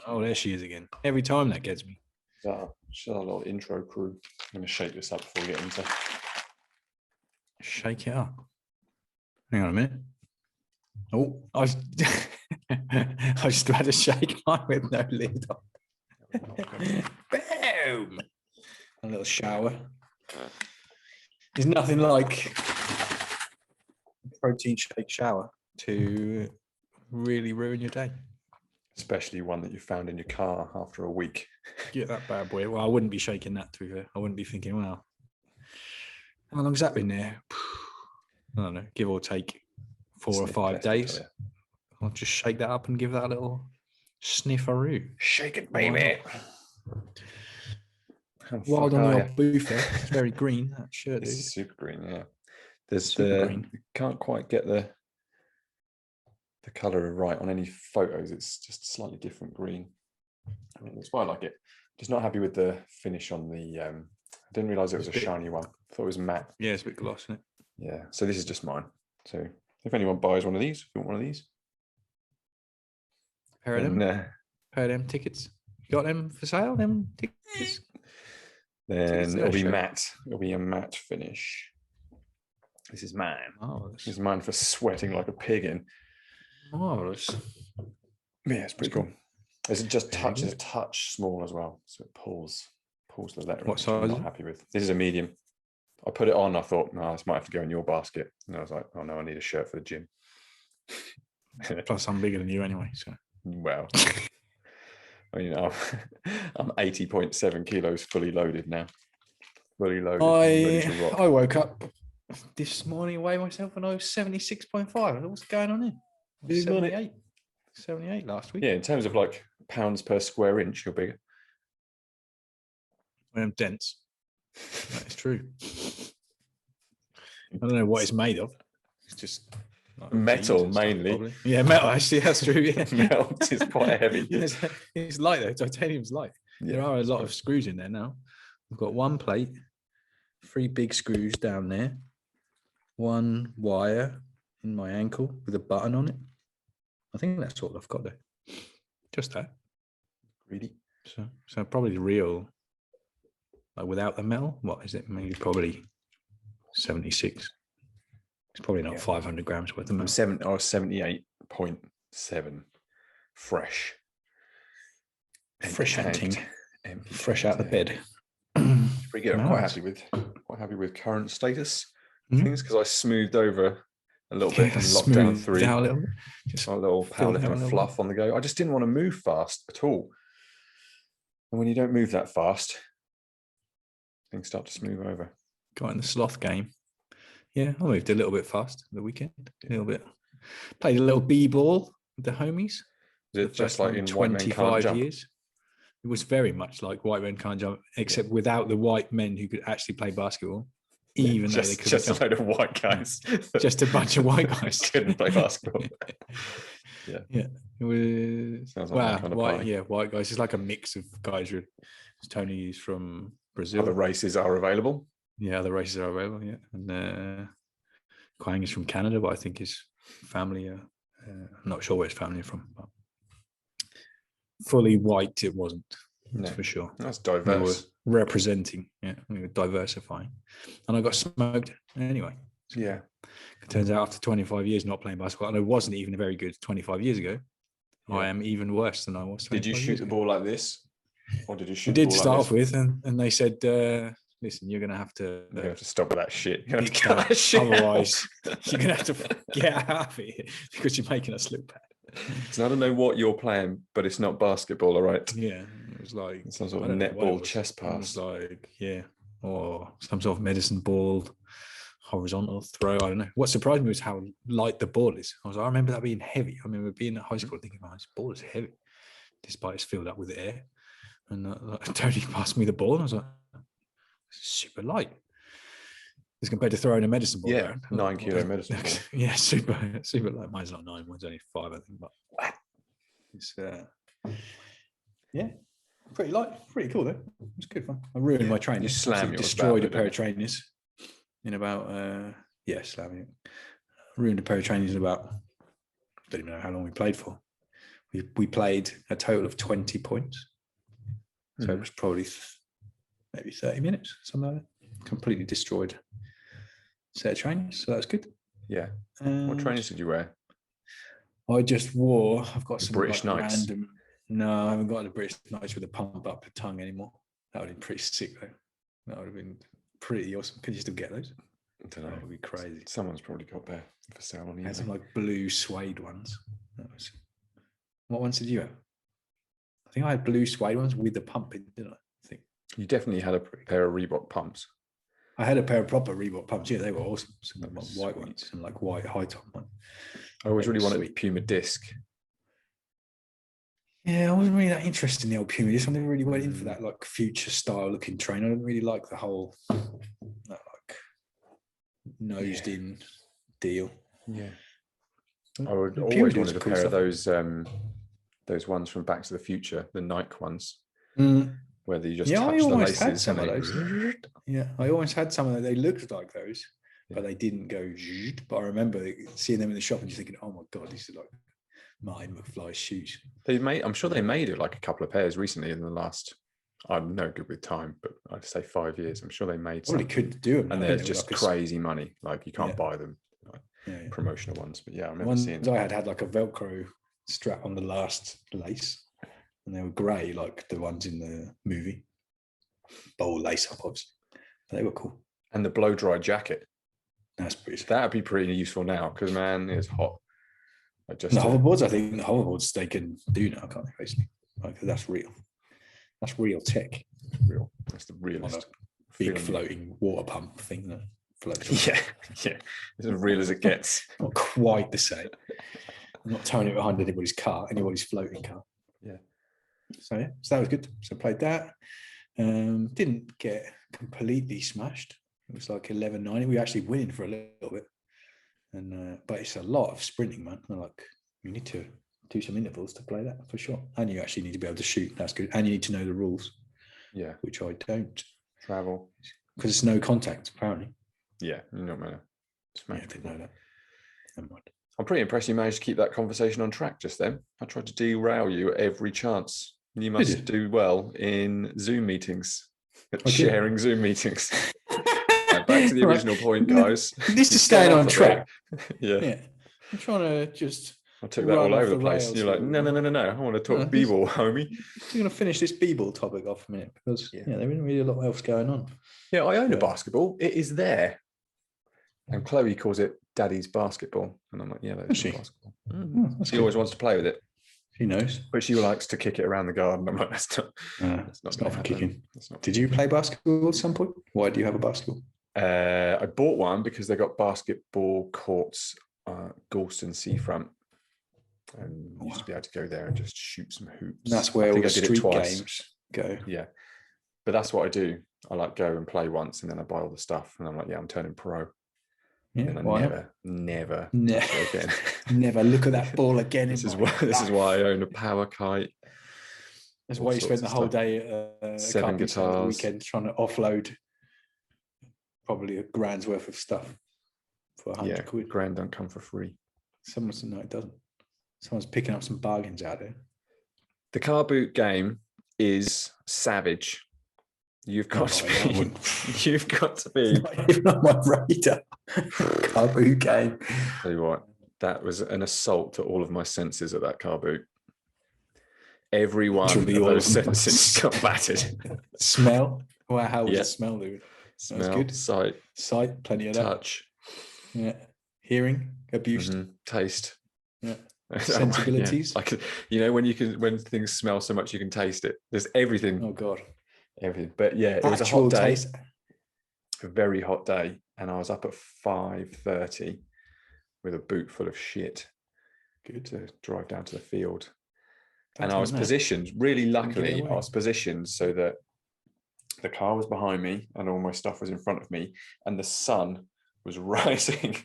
Oh, there she is again. Every time that gets me. She's our little intro crew. I'm going to shake this up before we get into. Shake it up. Hang on a minute. Oh, I was just about to shake mine with no lid on. Boom! A little shower. There's nothing like a protein shake shower to really ruin your day. Especially one that you found in your car after a week. Get that bad boy. Well, I wouldn't be shaking that, to be fair. I wouldn't be thinking, well, how long's that been there? I don't know, give or take 4 or 5 days. I'll just shake that up and give that a little snifferoo. Shake it, baby. Wild on your boofer. It's very green, that shirt. It's super green, yeah. There's super green. You can't quite get the colour right on any photos. It's just slightly different green. I mean, that's why I like it. Just not happy with the finish on the. I didn't realise it was a shiny one. I thought it was matte. Yeah, it's a bit gloss, isn't it? Yeah. So this is just mine. So if anyone buys one of these, if you want one of these, pair of them tickets. You got them for sale? Them tickets. Then it'll be matte. It'll be a matte finish. This is mine. Marvelous. This is mine for sweating like a pig in. Marvelous. Yeah, it's pretty cool. It's just a touch small as well, so it pulls the letter. What size? I'm not happy with. This is a medium. I put it on. I thought, no, this might have to go in your basket. And I was like, oh no, I need a shirt for the gym. Plus, I'm bigger than you anyway. So well, I mean, I'm 80.7 kilos fully loaded now. Fully loaded. I woke up this morning, weighed myself, and I was 76.5. What's going on here? 78 last week. Yeah, in terms of like pounds per square inch, you're bigger. I am dense. That is true. I don't know what it's made of. It's just like metal mainly. Probably. Yeah, metal. Actually, that's true. Yeah. Metal is quite heavy. It's light though. Titanium's light. Yeah, there are a lot of screws in there now. I've got one plate, 3 big screws down there, 1 wire in my ankle with a button on it. I think that's all I've got there. Just that. Greedy. So probably the real, like without the metal, what is it? Maybe probably 76. It's probably not 500 grams worth of metal. 78.7 fresh. Fresh hunting. Fresh out the bed. Pretty good. I'm quite happy with current status things because I smoothed over a little bit in lockdown 3. Just a little powerlifting and fluff on the go. I just didn't want to move fast at all. And when you don't move that fast, things start to smooth over. Got in the sloth game. Yeah, I moved a little bit fast the weekend. A little bit. Played a little b-ball with the homies. Is it just like in 25 years? It was very much like White Men Can't Jump, except without the white men who could actually play basketball. Even though they could just a load of white guys. Just a bunch of white guys. Couldn't play basketball. Yeah. It was white guys. It's like a mix of guys. Tony's from Brazil. Other races are available. Yeah, other races are available, yeah. And Kwang is from Canada, but I think his family I'm not sure where his family are from, but fully white it wasn't. That's for sure. That's diverse. We were representing, we were diversifying. And I got smoked anyway. Yeah. It turns out after 25 years not playing basketball, and I wasn't even very good 25 years ago, I am even worse than I was. Did you shoot the ball like this? Or did you shoot the ball start off with, and they said, listen, you're going to to stop with that shit. You're going to cut that shit. Otherwise, you're going to have to get out of here because you're making us look bad. So I don't know what you're playing, but it's not basketball, all right? Yeah, it was like some sort of netball chest pass. It was like, or some sort of medicine ball, horizontal throw. I don't know. What surprised me was how light the ball is. I remember that being heavy. I remember being at high school thinking, this ball is heavy, despite it's filled up with air. And Tony passed me the ball, and I was like, super light as compared to throwing a medicine ball. Yeah, 9 kilo medicine ball. Yeah, super light. Mine's not 9, mine's only 5, I think. But it's pretty light, pretty cool though. It was good fun. I ruined my trainers. You slammed, destroyed a pair of trainers in about slamming it. Ruined a pair of trainers in about, I don't even know how long we played for. We played a total of 20 points. So it was probably maybe 30 minutes, something like that. Completely destroyed set of trainers. So that's good. Yeah. What trainers did you wear? I've got some British Knights. random. No, I haven't got the British Knights with a pump up tongue anymore. That would have been pretty sick though. That would have been pretty awesome. Could you still get those? I don't know. That would be crazy. Someone's probably got there for sale on eBay. I had some like blue suede ones. What ones did you have? I think I had blue suede ones with the pump in, didn't I think? You definitely had a pair of Reebok pumps. I had a pair of proper Reebok pumps. Yeah, they were awesome. Some white ones and like white high top one. I always really wanted a Puma disc. Yeah, I wasn't really that interested in the old Puma disc. I never really went in for that like future style looking train. I didn't really like the whole like nosed in deal. Yeah. I would always wanted a pair of those ones from Back to the Future, the Nike ones. Where you just touch the laces and those. Yeah, I always had some of them. They looked like those, but they didn't go. But I remember seeing them in the shop and just thinking, "Oh my god, these are like Martin McFly's shoes." I'm sure they made it like a couple of pairs recently in the last. I'm no good with time, but I'd say 5 years. I'm sure they made. Probably could do them, and they're just like crazy money. Like you can't buy them, promotional ones. But yeah, I remember seeing. I had like a Velcro strap on the last lace. And they were grey, like the ones in the movie. Bowl lace up, obviously. But they were cool. And the blow dry jacket. That's pretty. That'd be pretty useful now because man, it's hot. The hoverboards, I think the hoverboards they can do now, can't they? Basically, like that's real. That's real tech. Real. That's the realest. Big floating water pump thing that floats. Yeah. It's as real as it gets. Not quite the same. I'm not towing it behind anybody's floating car. Yeah. So that was good. So played that. Didn't get completely smashed. It was like 11-9. We were actually winning for a little bit. And but it's a lot of sprinting, man. Like you need to do some intervals to play that for sure. And you actually need to be able to shoot. That's good. And you need to know the rules. Yeah. Which I don't. Travel. Because it's no contact, apparently. Yeah, you don't matter. Yeah, I didn't know that. Never mind. I'm pretty impressed you managed to keep that conversation on track just then. I tried to derail you at every chance. You must do well in Zoom meetings, sharing Zoom meetings. Right, back to the original point, guys. This is staying on track. Yeah. I'm trying to just. I took that all over the place. You're like, no. I want to talk b-ball, homie. We're going to finish this b-ball topic off a minute because there isn't really a lot else going on. Yeah, I own a basketball. It is there. And Chloe calls it Daddy's basketball. And I'm like, yeah, that's basketball. She always wants to play with it. She knows. But she likes to kick it around the garden. I'm like, that's not for kicking. Did you play basketball at some point? Why do you have a basketball? I bought one because they got basketball courts Galston Seafront. And you used to be able to go there and just shoot some hoops. That's where all the street games go. Yeah. But that's what I do. I like go and play once and then I buy all the stuff. And I'm like, I'm turning pro. Yeah, and I never again. Never look at that ball again. This is why I own a power kite. That's why you spend the whole day at 7 guitars weekend trying to offload probably a grand's worth of stuff for 100 quid. Grand don't come for free. No, it doesn't. Someone's picking up some bargains out there. The car boot game is savage. You've got to be. Not even on my radar. Car boot game. Tell you what, that was an assault to all of my senses at that car boot. Every one of those senses got battered. Smell. Wow, how was the smell, dude? Smell, good. Sight, plenty of that. Touch. Yeah. Hearing, abused. Taste. Yeah. Sensibilities. Like when things smell so much you can taste it. There's everything. Oh God. Everything. But yeah, it was a hot day. A very hot day. And I was up at 5:30 with a boot full of shit. Good to drive down to the field. And I was positioned, really luckily, I was positioned so that the car was behind me and all my stuff was in front of me and the sun was rising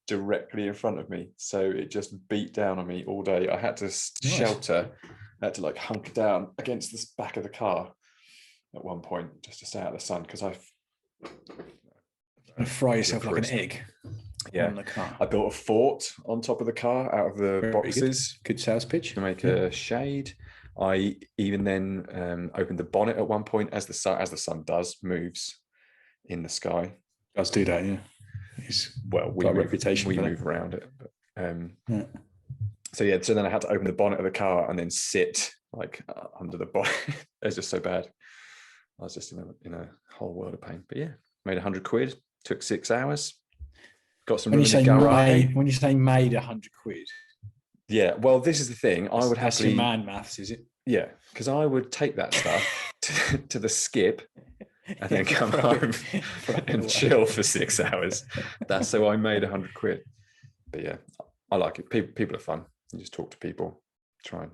directly in front of me. So it just beat down on me all day. I had to shelter, I had to like hunker down against the back of the car at one point just to stay out of the sun because fry yourself like an egg. on the car. I built a fort on top of the car out of the boxes. Good sales pitch to make a shade. I even then opened the bonnet at one point, as the sun moves in the sky. Does do that, yeah. We move around it. But, So then I had to open the bonnet of the car and then sit like under the bonnet. It's just so bad. I was just in a whole world of pain. But yeah, made £100. Took 6 hours. Got some room in the garage. When you say made £100. Yeah, well, this is the thing. I would that's happily. Your man maths, is it? Yeah, because I would take that stuff to the skip and then come home and chill for 6 hours. That's so I made £100. But yeah, I like it. People are fun. You just talk to people, try and,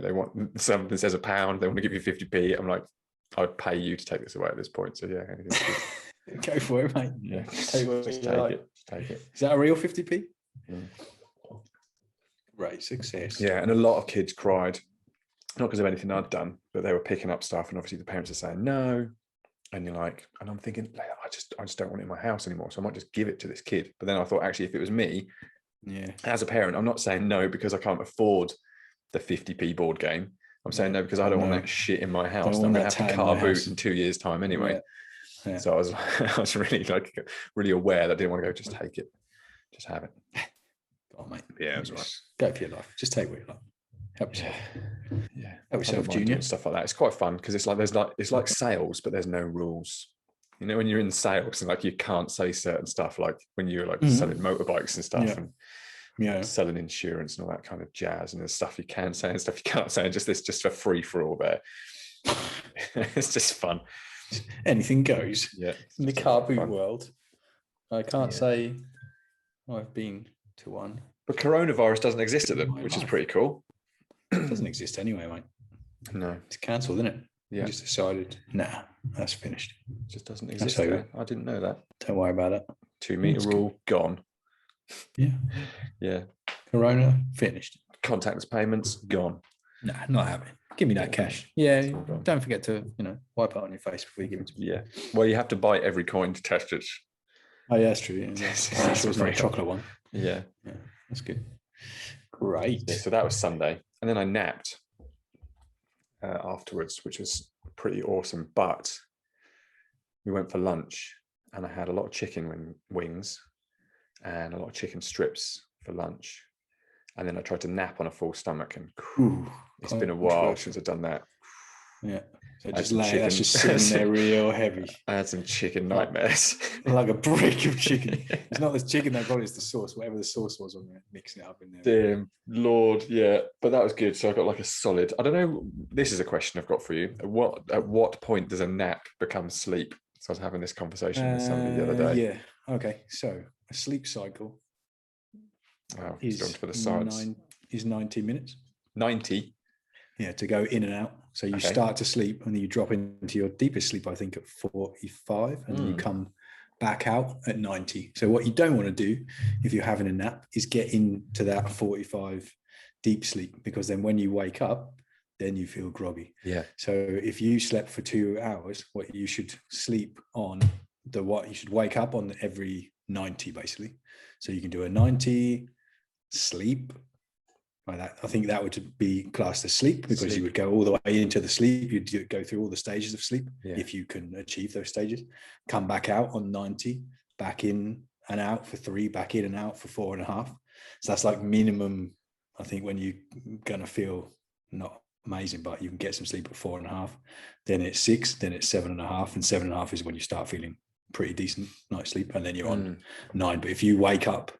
they want something says £1, they want to give you 50p. I'm like, I'd pay you to take this away at this point. So yeah, go for it, mate. Yeah, just take it. Is that a real 50p? Yeah. Great success. Yeah, and a lot of kids cried, not because of anything I'd done, but they were picking up stuff, and obviously the parents are saying no. And you're like, and I'm thinking, I just don't want it in my house anymore. So I might just give it to this kid. But then I thought, actually, if it was me, as a parent, I'm not saying no because I can't afford the 50p board game. I'm saying no because I don't want that shit in my house. I'm gonna have to car boot in 2 years' time anyway. Yeah. So I was really aware that I didn't want to go. Just take it, just have it. Oh mate, yeah, it was right. Go for your life. Just take what you like. Help yourself. Yeah, help yourself, Junior. Stuff like that. It's quite fun because it's like sales, but there's no rules. When you're in sales and like you can't say certain stuff, like when you're like selling motorbikes and stuff and selling insurance and all that kind of jazz, and there's stuff you can say and stuff you can't say, and just for free for all there. It's just fun. Anything goes. Yeah. In the car boot world, I can't say I've been to one. But coronavirus doesn't exist at them, which is pretty cool. It doesn't exist anyway, mate. No. It's cancelled, isn't it? Yeah. You just decided, that's finished. It just doesn't exist. I didn't know that. Don't worry about it. 2 meter rule, gone. Yeah. Yeah. Corona, finished. Contactless payments, gone. Nah, not happening. Give me that cash. Yeah. Don't forget to, wipe it on your face before you give it to me. Yeah. Well, you have to buy every coin to test it. Oh, yeah, that's true. Yeah. That's not a chocolate one. Yeah. Yeah. That's good. Great. Yeah, so that was Sunday. And then I napped afterwards, which was pretty awesome. But we went for lunch and I had a lot of chicken wings and a lot of chicken strips for lunch. And then I tried to nap on a full stomach, and it's been a while since I've done that. Yeah. So that's just sitting there real heavy. I had some chicken nightmares. Like a brick of chicken. It's not the chicken though, probably it's the sauce, whatever the sauce was on there, mixing it up in there. Damn, Lord, yeah. But that was good. So I got like a solid, I don't know, this is a question I've got for you. At what point does a nap become sleep? So I was having this conversation with somebody the other day. Yeah. Okay. So a sleep cycle is for the science. Is 90 minutes. 90? Yeah, to go in and out. So you start to sleep and then you drop into your deepest sleep, I think, at 45, and then you come back out at 90. So what you don't want to do if you're having a nap is get into that 45 deep sleep, because then when you wake up, then you feel groggy. Yeah. So if you slept for 2 hours, what you should sleep on you should wake up on every 90 basically. So you can do a 90 sleep. Like that, I think that would be classed as sleep, because you would go all the way into the sleep. You'd go through all the stages of sleep if you can achieve those stages. Come back out on 90, back in and out for 3, back in and out for 4.5. So that's like minimum, I think, when you're gonna feel not amazing, but you can get some sleep at 4.5. Then it's 6, then it's 7.5, and 7.5 is when you start feeling pretty decent night's sleep, and then you're on 9. But if you wake up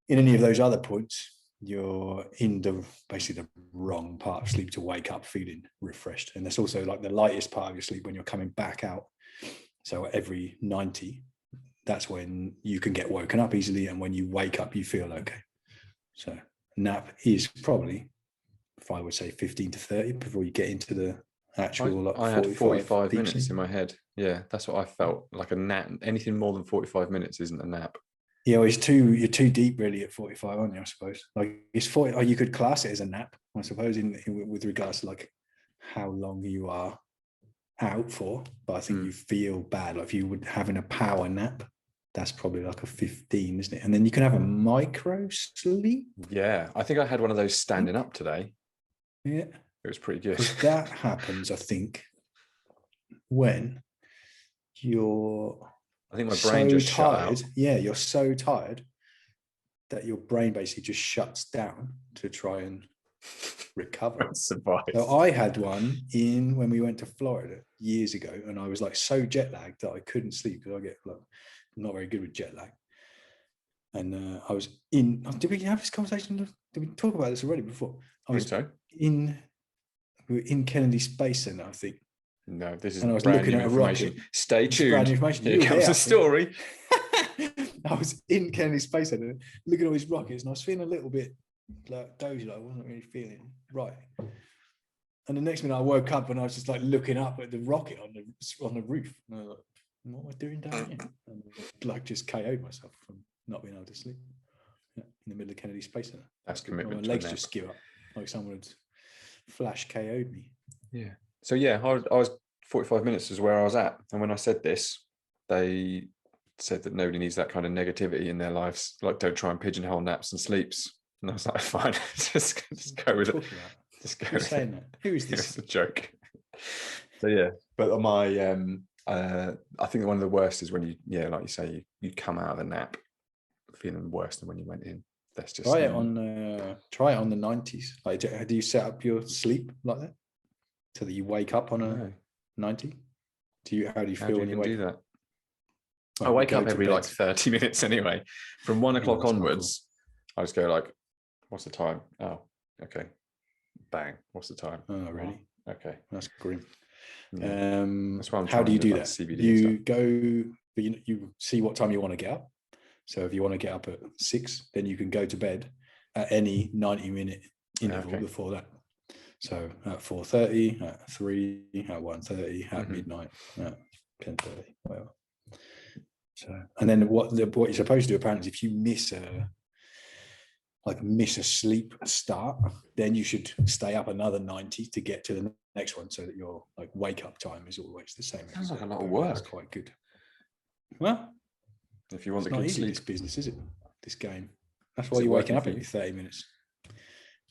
in any of those other points, you're in basically the wrong part of sleep to wake up feeling refreshed. And that's also like the lightest part of your sleep when you're coming back out. So every 90, that's when you can get woken up easily, and when you wake up you feel okay. So nap is probably, if I would say, 15 to 30 before you get into the actual I had 45 minutes in my head. Yeah, that's what I felt. Like a nap, anything more than 45 minutes isn't a nap. Yeah, well, you're too deep really at 45, aren't you, I suppose? Like it's 40, or you could class it as a nap, I suppose, with regards to like how long you are out for. But I think you feel bad, like if you were having a power nap, that's probably like a 15, isn't it? And then you can have a micro sleep. Yeah, I think I had one of those standing up today. Yeah, it was pretty good. Because that happens, I think, when you're I think my brain just shut tired. out. Yeah, you're so tired that your brain basically just shuts down to try and recover. Survive. So I had one when we went to Florida years ago, and I was like so jet lagged that I couldn't sleep because I get like not very good with jet lag. And I was in. Did we have this conversation? Did we talk about this already before? I think so. We were in Kennedy Space Center, I think. No, this is and I was brand looking new at information. A rocket. Stay tuned. Brand new information. Here comes the story. I was in Kennedy Space Center looking at all these rockets, and I was feeling a little bit like dozy. Like I wasn't really feeling right. And the next minute I woke up and I was just like looking up at the rocket on the roof. And I was like, what am I doing down here? And like just KO'd myself from not being able to sleep in the middle of Kennedy Space Center. That's commitment. My legs just give up, like someone had flash KO'd me. Yeah. So yeah, I was 45 minutes is where I was at. And when I said this, they said that nobody needs that kind of negativity in their lives. Like, don't try and pigeonhole naps and sleeps. And I was like, fine, just go with it. Just go with saying that. Who is this? It's a joke. So yeah, but my I think one of the worst is when you like you say, you come out of the nap feeling worse than when you went in. That's just try it on the 90s. Like, do you set up your sleep like that so that you wake up on a 90? How do you feel when you wake do up? That? I wake up every like 30 minutes anyway. From 1 o'clock onwards, I just go like, what's the time? Oh, okay. Bang. What's the time? Oh, really? Oh, okay. That's grim. Yeah. That's why I'm how do you do that? CBD you go, but you see what time you want to get up. So if you want to get up at 6, then you can go to bed at any 90-minute interval before that. So at 4:30, at 3, at 1:30, at midnight, at 10:30, whatever. So, and then what you're supposed to do apparently is if you miss a sleep start, then you should stay up another 90 to get to the next one, so that your like wake up time is always the same. Sounds like a lot of work. That's quite good. Well, if you want it's the not good easy, sleep, this business, is it? This game. That's why you're waking up every 30 minutes.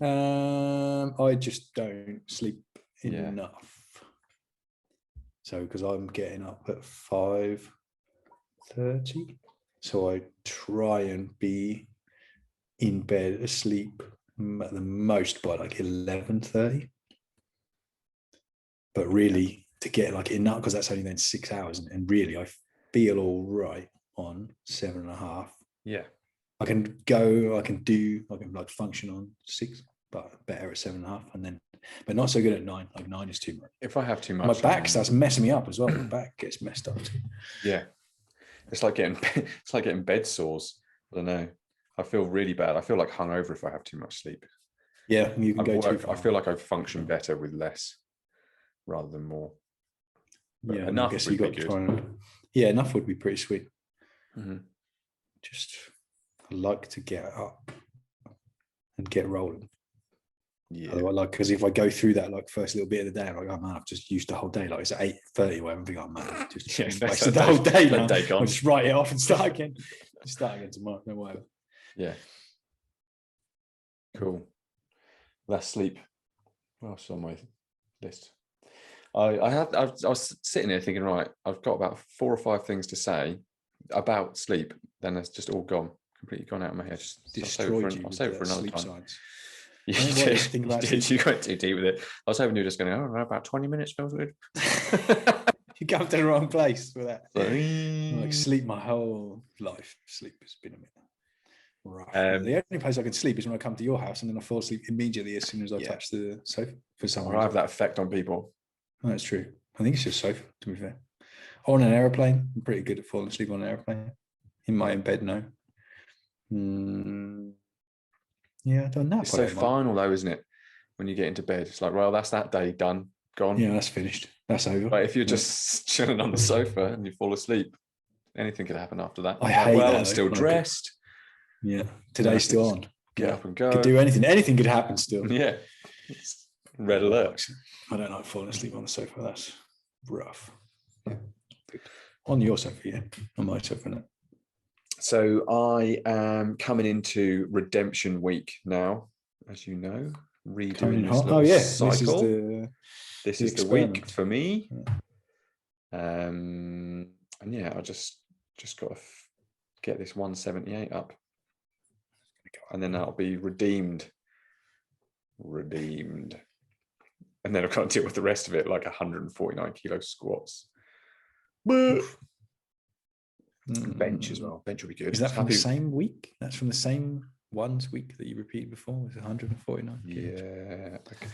I just don't sleep enough. So because I'm getting up at 5:30, so I try and be in bed asleep at the most by like 11:30. But really, to get like enough, because that's only then 6 hours, and really I feel all right on 7.5. Yeah, I can like function on 6, but better at 7.5, but not so good at 9. Like 9 is too much. If I have too much, my back starts messing me up as well. My back gets messed up too. Yeah, it's like getting bed sores. I don't know. I feel really bad. I feel like hungover if I have too much sleep. Yeah, you can go too far. I feel like I function better with less rather than more. But yeah, enough I guess would you be got good. Enough would be pretty sweet. Mm-hmm. Just I like to get up and get rolling. Yeah, because if I go through that like first little bit of the day, I'm like, oh man, I've just used the whole day. Like it's at 8:30, where I'm thinking, oh man, just wasted the whole day. Now. I'll just write it off and start again. Start again tomorrow, no whatever. Yeah. Cool. That's sleep. What else on my list? I was sitting here thinking, right, I've got about 4 or 5 things to say about sleep. Then it's just all gone, completely gone out of my head. I'll save it for another time. Science. You went too deep with it. I was hoping you were just going, about 20 minutes feels good. You come to the wrong place with that. Like sleep my whole life. Sleep has been a bit rough. The only place I can sleep is when I come to your house, and then I fall asleep immediately as soon as I touch the sofa. For some reason, I have that effect on people. Oh, that's true. I think it's just sofa, to be fair. On an aeroplane, I'm pretty good at falling asleep on an aeroplane. In my own bed, no. Yeah, I've done that. It's so final though, isn't it? When you get into bed, it's like, well, that's that day done, gone. Yeah, that's finished. That's over. But if you're just chilling on the sofa and you fall asleep, anything could happen after that. I hate that. I'm still dressed. Yeah, today's still on. Get up and go. Could do anything. Anything could happen still. Yeah. Red alert. I don't like falling asleep on the sofa. That's rough. On your sofa, yeah. On my sofa, no. So I am coming into redemption week now, as you know, redoing this little cycle. This is the week for me. And yeah, I just got to get this 178 up, and then that'll be redeemed. And then I've got to deal with the rest of it, like 149 kilo squats. Bench as well. Bench will be good. Is that from the same week? That's from the same week that you repeated before. Was 149? Yeah. Okay.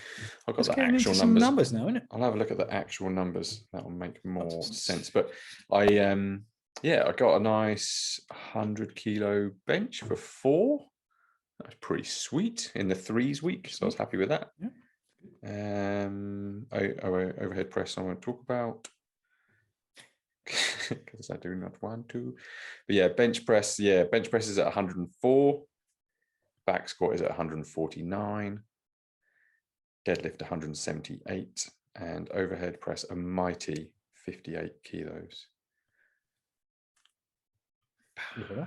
I've got the actual numbers now, isn't it? I'll have a look at the actual numbers. That will make more sense. But I got a nice 100 kilo bench for 4. That's pretty sweet in the 3s week. So I was happy with that. Yeah. Overhead press I won't talk about, because I do not want to. But yeah, bench press is at 104. Back squat is at 149. Deadlift 178. And overhead press a mighty 58 kilos. Yeah,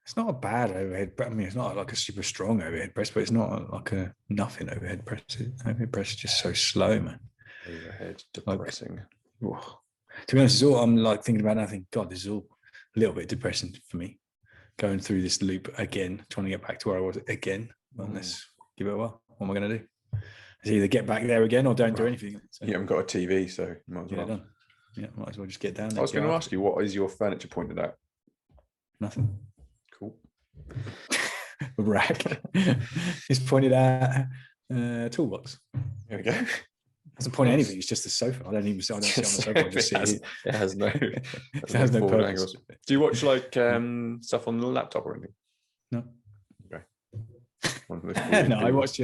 it's not a bad overhead, but I mean, it's not like a super strong overhead press, but it's not like a nothing overhead press. Overhead press is just so slow, man. Overhead depressing. Like, to be honest, it's all I'm like thinking about now. I think, God, this is all a little bit depressing for me. Going through this loop again, trying to get back to where I was again. Well, let's give it a while. What am I going to do? It's either get back there again or don't do anything. So, you haven't got a TV, so you might as well. Done. Yeah, might as well just get down. I was going to ask you, what is your furniture pointed at? Nothing. Cool. A rack. It's pointed at toolbox. There we go. Doesn't point at anything. It's just a sofa. I don't sit on the sofa. I just sit here. It has no purpose. Angles. Do you watch like stuff on the laptop or anything? No. Okay. No, I watch.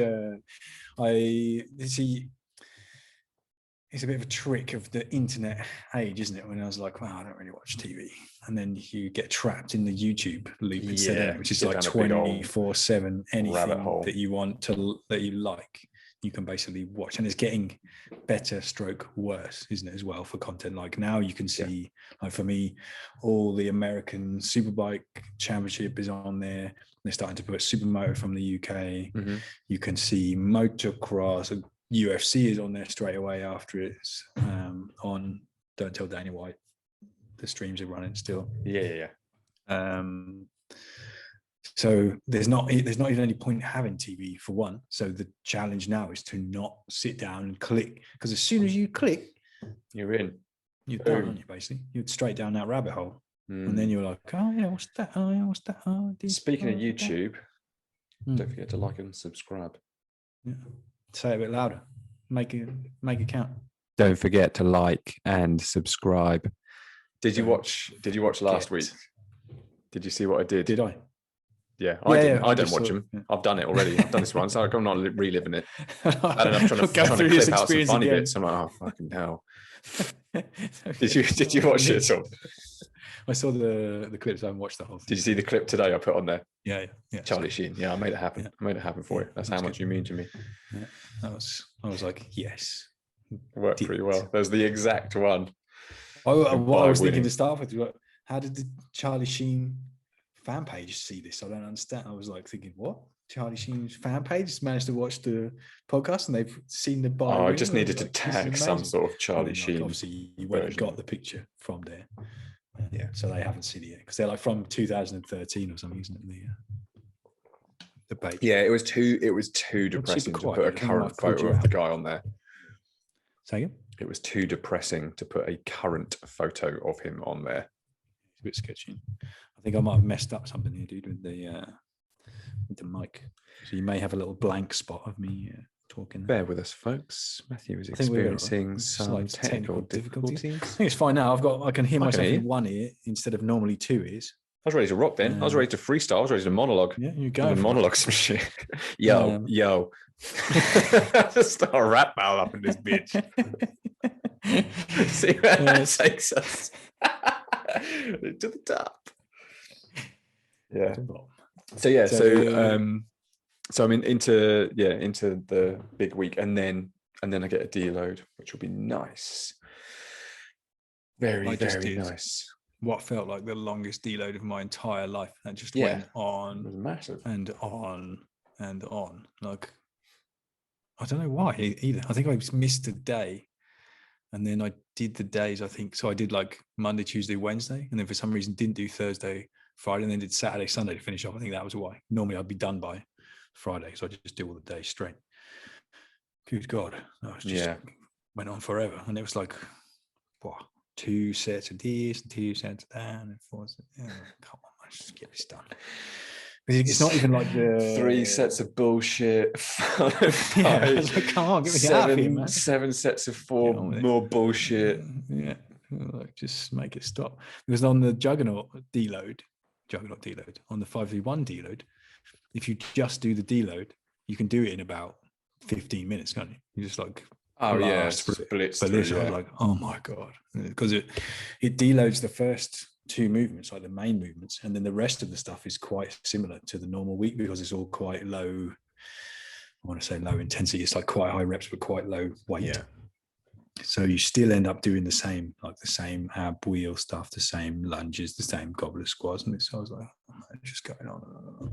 It's a bit of a trick of the internet age, isn't it? When I was like, wow, I don't really watch TV. And then you get trapped in the YouTube loop instead, which is like 24/7, anything that you want that you like, you can basically watch. And it's getting better / worse, isn't it, as well, for content. Like now you can see, like for me, all the American Superbike Championship is on there. They're starting to put Supermoto from the UK. Mm-hmm. You can see motocross. UFC is on there straight away after it's on. Don't tell Danny White. The streams are running still. Yeah. So there's not even any point having TV for one. So the challenge now is to not sit down and click, because as soon as you click, you're in. You're done, aren't you? Basically, you're straight down that rabbit hole, and then you're like, oh yeah, what's that? Oh yeah, what's that? Oh, speaking of YouTube, don't forget to like and subscribe. Yeah. Say it a bit louder. Make it count. Don't forget to like and subscribe. Did you watch last week? Did you see what I did? Did I? Yeah, I don't watch them. Yeah. I've done it already. I've done this once. So I'm not reliving it. And I'm trying to clip out some funny bits. I'm like, oh fucking hell. Did you watch it at all? I saw the clips. I haven't watched the whole thing. Did you see the clip today I put on there? Yeah. Charlie Sheen. Yeah, I made it happen. I made it happen for you. That's how much you mean to me. Yeah, I was like, yes. It worked pretty well. There's the exact one. What I was thinking to start with, how did the Charlie Sheen fan page see this? I don't understand. I was like thinking, what? Charlie Sheen's fan page managed to watch the podcast and they've seen the bio. I just needed to tag some sort of Charlie Sheen. Obviously, you went and got the picture from there. Yeah, so they haven't seen it yet because they're like from 2013 or something, isn't it? The debate. Yeah, it was too depressing to put a current photo of the guy on there. Say again? It was too depressing to put a current photo of him on there. It's a bit sketchy. I think I might have messed up something here, dude, with the mic. So you may have a little blank spot of me talking. Bear with us, folks. Matthew is experiencing some technical difficulties. I think it's fine now. I can hear myself in one ear instead of normally 2 ears. I was ready to rock then. I was ready to freestyle. I was ready to monologue. Yeah, you go. Monologue some shit. Yo. Start a rap battle up in this bitch. See where that takes us. To the top. Yeah. So I'm into the big week, and then I get a deload, which will be nice. Very nice. what felt like the longest deload of my entire life. That just went on. It was massive. And on and on. Like, I don't know why either. I think I missed a day. And then I did the days, I think. So I did like Monday, Tuesday, Wednesday. And then for some reason didn't do Thursday, Friday, and then did Saturday, Sunday to finish off. I think that was why. Normally I'd be done by Friday. So I just do all the days straight. Good God. I was just went on forever. And it was like, what, 2 sets of this, 2 sets of that, and 4 sets. Come on, let's just get this done. It's not even like the 3 sets of bullshit. Like, come on, get me out of here, man. 7 sets of 4 more bullshit. Yeah, like, just make it stop. Because on the Juggernaut deload, on the 5v1 deload, if you just do the deload, you can do it in about 15 minutes, can't you? You just like splits. But this, I was like, oh my God, because it deloads the first 2 movements, like the main movements, and then the rest of the stuff is quite similar to the normal week because it's all quite low. I want to say low intensity. It's like quite high reps, but quite low weight. Yeah. So you still end up doing the same ab wheel stuff, the same lunges, the same goblet squats. And so I was like, oh, man, just going on and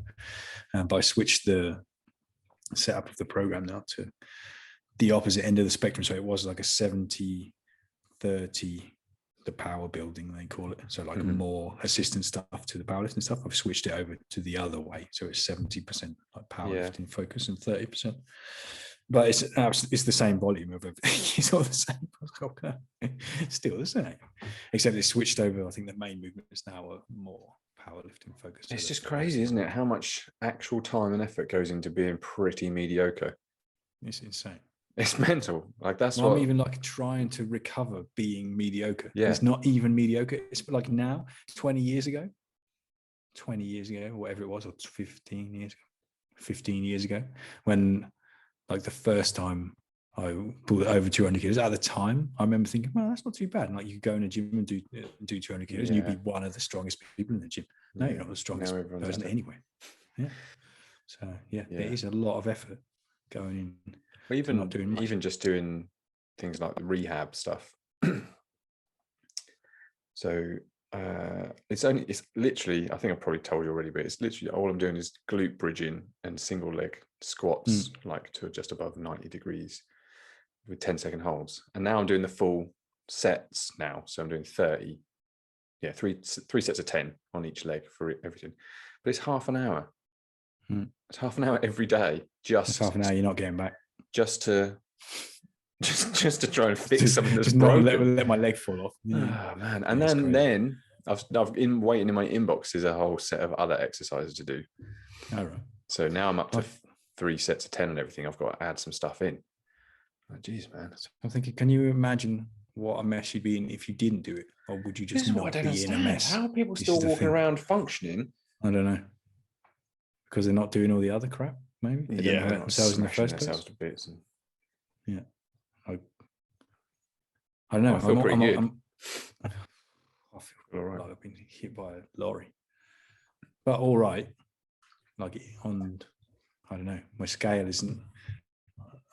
on. But I switched the setup of the program now to the opposite end of the spectrum. So it was like a 70-30, the power building, they call it. So like more assistant stuff to the powerlifting stuff. I've switched it over to the other way. So it's 70% like powerlifting focus and 30%. But it's the same volume of everything. It's all the same. Still the same. Except it's switched over. I think the main movements now are more powerlifting focused. It's just crazy, isn't it? How much actual time and effort goes into being pretty mediocre. It's insane. It's mental. Like that's I'm even like trying to recover being mediocre. Yeah. It's not even mediocre. It's like now, 20 years ago, whatever it was, or 15 years ago, when like the first time I pulled over 200 kilos, at the time, I remember thinking, well, that's not too bad. And like you could go in a gym and do 200 kilos and you'd be one of the strongest people in the gym. No, you're not the strongest person anyway. Yeah. So it is a lot of effort going in. Even just doing things like the rehab stuff. So it's literally, I think I've probably told you already, but it's literally all I'm doing is glute bridging and single leg squats, like to just above 90 degrees with 10-second holds. And now I'm doing the full sets now. So I'm doing 30, three sets of 10 on each leg for everything. But it's half an hour. It's half an hour every day. It's half an hour you're not getting back. Just to try and fix something that's broken. Let my leg fall off. Oh man! And then I've waiting in my inbox is a whole set of other exercises to do. All right. So now I'm up to 3 sets of 10 and everything. I've got to add some stuff in. Oh, geez, man. I'm thinking, can you imagine what a mess you'd be in if you didn't do it, or would you just not be in a mess? How are people still walking around functioning? I don't know. Because they're not doing all the other crap. Maybe they don't hurt themselves in the first place. To bits and... Yeah, I don't know. I feel pretty good. I feel like I've been hit by a lorry, but all right. Like on, I don't know. My scale isn't.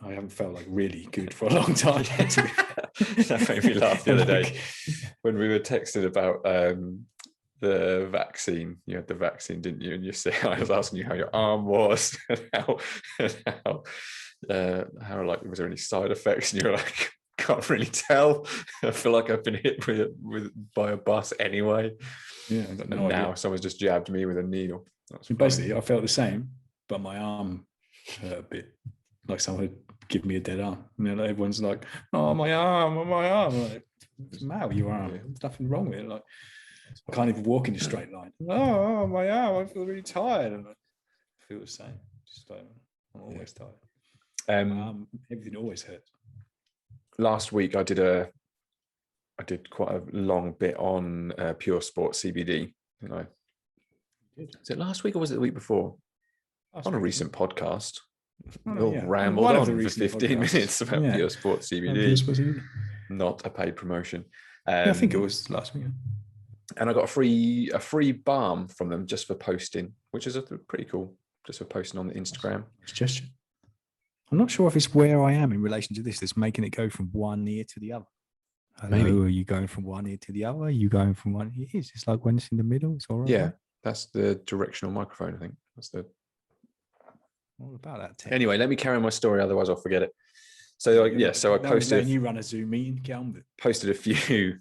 I haven't felt like really good for a long time. That made me laugh the other day when we were texting about the vaccine. You had the vaccine, didn't you? And you said, I was asking you how your arm was and how like was there any side effects? And you're like, can't really tell. I feel like I've been hit by a bus anyway. Yeah, and now someone's just jabbed me with a needle. Basically, I felt the same, but my arm hurt a bit. Like someone had given me a dead arm. And like, everyone's like, "Oh, my arm! Oh, my arm!" I'm like, what's the matter with your arm? There's nothing wrong with it. Like, I can't even walk in a straight line. Oh, my arm! I feel really tired. And I feel the same. Just like I'm always tired. Everything always hurts. Last week, I did quite a long bit on Pure Sport CBD. Is it last week or was it the week before? On a recent podcast. Rambled on for 15 minutes about Pure Sport CBD. Not a paid promotion. I think it was last week. And I got a free balm from them just for posting, which is pretty cool. Just for posting on the Instagram. Suggestion. I'm not sure if it's where I am in relation to this that's making it go from one ear to the other. Hello, are you going from one ear to the other? Are you going from one? It is. It's like when it's in the middle, it's all right. Yeah, that's the directional microphone, I think. That's the. All about that. Tech. Anyway, let me carry on my story, otherwise I'll forget it. So so I posted. You run a Zoom meeting, get on with it. Posted a few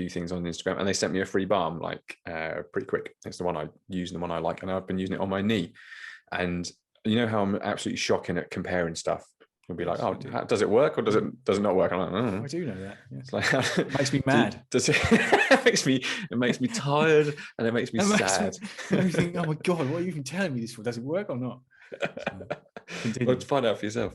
things on Instagram, and they sent me a free balm like pretty quick. It's the one I use and the one I like, and I've been using it on my knee. And you know how I'm absolutely shocking at comparing stuff. You'll be like, oh, does it work or does it not work? I'm like, I do know that. Yeah. It's like, it makes me mad. It makes me tired and it makes me sad. Makes me think, oh my God, what are you even telling me this for? Does it work or not? Well, find out for yourself.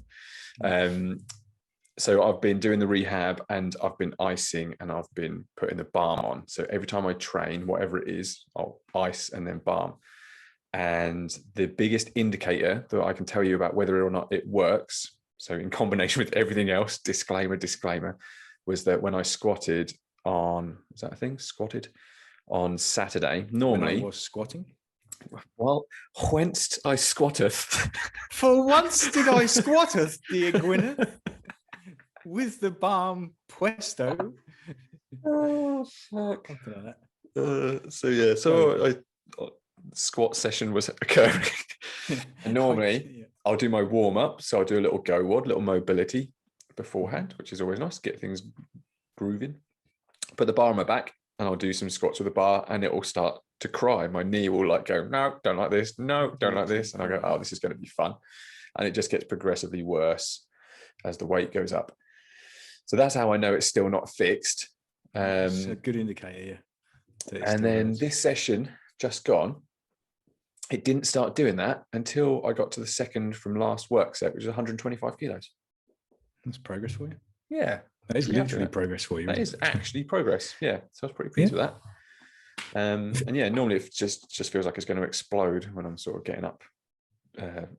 So I've been doing the rehab and I've been icing and I've been putting the balm on. So every time I train, whatever it is, I'll ice and then balm. And the biggest indicator that I can tell you about whether or not it works, so in combination with everything else, disclaimer, was that when I squatted on, is that a thing? Squatted on Saturday, normally. When I was squatting? Well, whence I squatteth. For once did I squatteth, dear Gwyneth, with the balm puesto. Oh, fuck. So squat session was occurring. And normally I'll do my warm up. So I'll do a little go wad, little mobility beforehand, which is always nice, get things grooving. Put the bar on my back and I'll do some squats with the bar and it will start to cry. My knee will like go, no, don't like this. No, don't like this. And I go, oh, this is going to be fun. And it just gets progressively worse as the weight goes up. So that's how I know it's still not fixed. It's a good indicator, yeah. And then this session just gone, it didn't start doing that until I got to the second from last work set, which is 125 kilos. That's progress for you. Yeah. That is literally progress for you. That is actually progress. Yeah. So I was pretty pleased with that. And yeah, normally it just feels like it's going to explode when I'm sort of getting up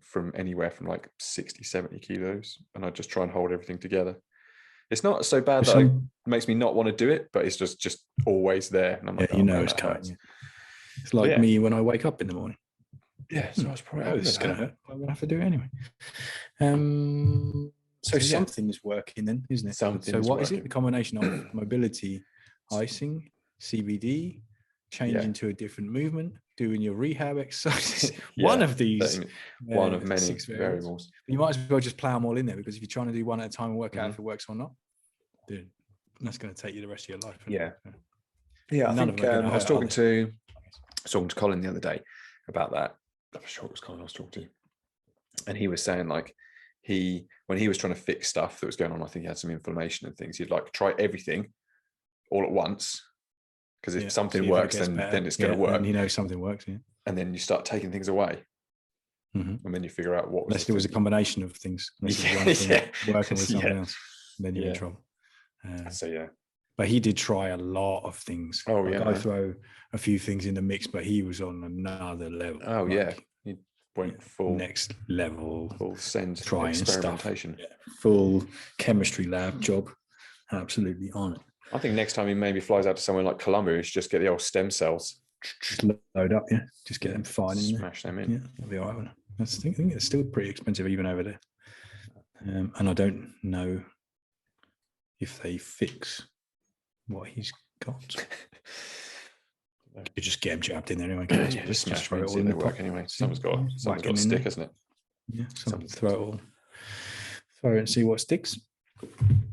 from anywhere from like 60, 70 kilos. And I just try and hold everything together. It's not so bad that it makes me not want to do it, but it's just always there. And I'm like, it's coming. Yeah. It's like me when I wake up in the morning. Yeah, so I was probably this is going to hurt. I'm going to have to do it anyway. So something's working then, isn't it? So what is it? The combination of mobility, icing, CBD, changing to a different movement, doing your rehab exercises. One of these. One of many variables. You might as well just plow them all in there, because if you're trying to do one at a time and work out if it works or not, dude, that's going to take you the rest of your life. Yeah. Yeah, I think I was talking to Colin the other day about that. I'm sure it was Colin I was talking to. And he was saying like when he was trying to fix stuff that was going on, I think he had some inflammation and things, he'd like try everything all at once. Because if something works, then it's going to work. And you know something works, yeah. And then you start taking things away. And then you figure out what was. Unless it was a combination of things. Working with something else. Then you're in trouble. But he did try a lot of things. Oh, yeah. I throw a few things in the mix, but he was on another level. Oh, yeah. He went full next level. Full send trying experimentation. Stuff. Yeah. Full chemistry lab job. Absolutely on it. I think next time he maybe flies out to somewhere like Colombia, he should just get the old stem cells. Just load up, yeah. Just get them fine in there. Smash them in. Yeah, that'll be all right. I think it's still pretty expensive even over there. And I don't know if they fix what he's got. You just get him jabbed in there anyway. Just smash it all in the work anyway. Someone's got a stick, hasn't it? Yeah, throw it and see what sticks.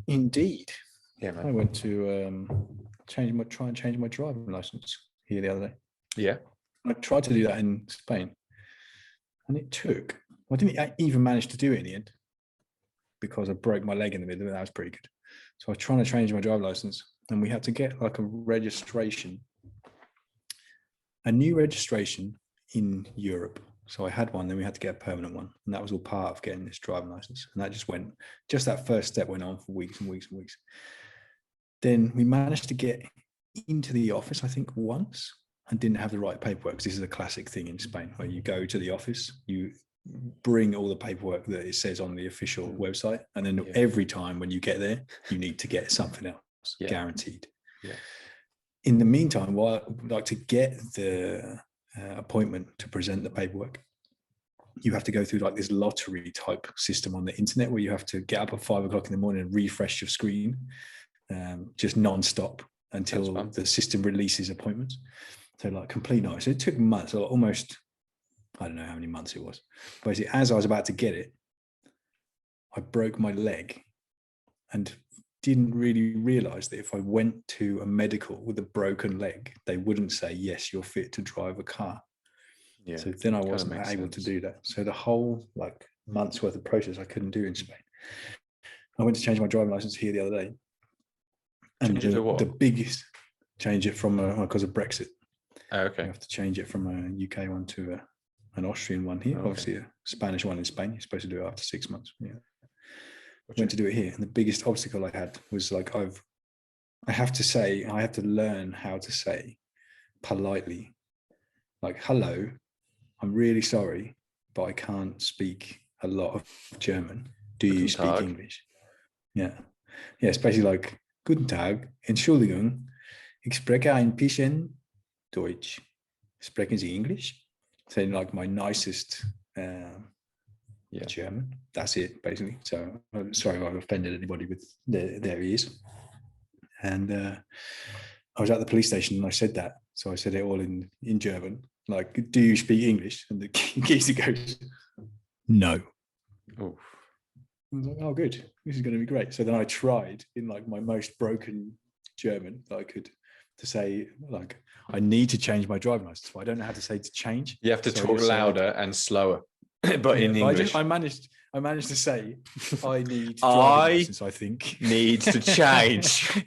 Indeed. Yeah, man. I went to try and change my driving license here the other day. Yeah. I tried to do that in Spain, and it took. I didn't even manage to do it in the end because I broke my leg in the middle of it. That was pretty good. So I was trying to change my driving license, and we had to get like a new registration in Europe. So I had one, then we had to get a permanent one, and that was all part of getting this driving license. And that just that first step went on for weeks and weeks and weeks. Then we managed to get into the office, I think once, and didn't have the right paperwork. Because this is a classic thing in Spain, where you go to the office, you bring all the paperwork that it says on the official website, and then every time when you get there, you need to get something else, guaranteed. Yeah. In the meantime, to get the appointment to present the paperwork, you have to go through like this lottery type system on the internet, where you have to get up at 5 o'clock in the morning and refresh your screen. just non-stop until the system releases appointments. So like complete nightmare. So it took months, or almost, I don't know how many months it was. Basically, as I was about to get it, I broke my leg and didn't really realize that if I went to a medical with a broken leg, they wouldn't say, yes, you're fit to drive a car. Yeah. So then I wasn't able to do that. So the whole like month's worth of process I couldn't do in Spain. I went to change my driving license here the other day. And the biggest, change it from because of Brexit. Oh, okay. You have to change it from a UK one to an Austrian one here. Okay. Obviously a Spanish one in Spain. You're supposed to do it after 6 months. Yeah. I went to do it here. And the biggest obstacle I had was like, I have to learn how to say politely, like, hello, I'm really sorry, but I can't speak a lot of German. Do you speak English? Yeah. Yeah, it's basically like, Guten Tag, Entschuldigung, ich spreche ein bisschen Deutsch. Sprechen Sie English? Saying like my nicest German. That's it, basically. So I'm sorry if I've offended anybody with their ears. And I was at the police station and I said that. So I said it all in German. Like, do you speak English? And the geezer goes, no. Oh. I was like, oh, good. This is going to be great. So then I tried in like my most broken German that I could to say, like, I need to change my driving license. But I don't know how to say to change. You have to talk louder and slower, but in English. I managed to say, I need driving license, I think. Need to change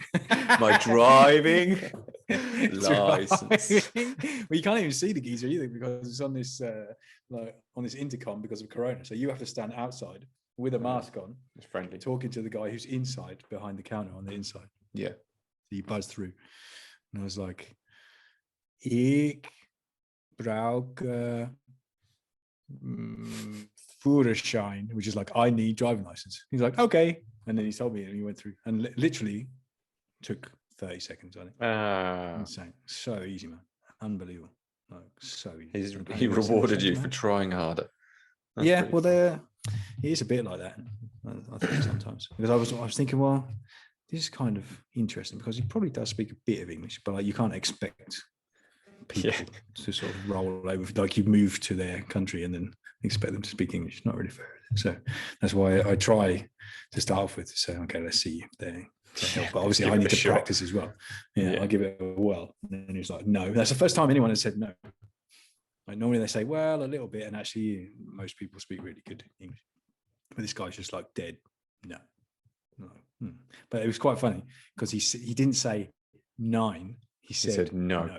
my driving license. Well, you can't even see the geezer either because it's on this on this intercom because of Corona. So you have to stand outside with a mask on, it's friendly, talking to the guy who's inside behind the counter on the inside. Yeah. So you buzz through. And I was like, ich brauche Führerschein, which is like, I need driving license. He's like, okay. And then he told me and he went through and literally took 30 seconds on it. Insane. So easy, man. Unbelievable. Like, so easy. He rewarded you for trying harder. That's it is a bit like that, I think, sometimes. Because I was thinking, well, this is kind of interesting because he probably does speak a bit of English, but like you can't expect people to sort of roll over, like you move to their country and then expect them to speak English. Not really fair. So that's why I try to start off with to say, okay, let's see if they help. But obviously I need to practice as well. Yeah, I'll give it a whirl. And then he's like, no. That's the first time anyone has said no. Like normally they say, well, a little bit, and actually most people speak really good English. But this guy's just like dead. No. But it was quite funny because he didn't say 9. He said no.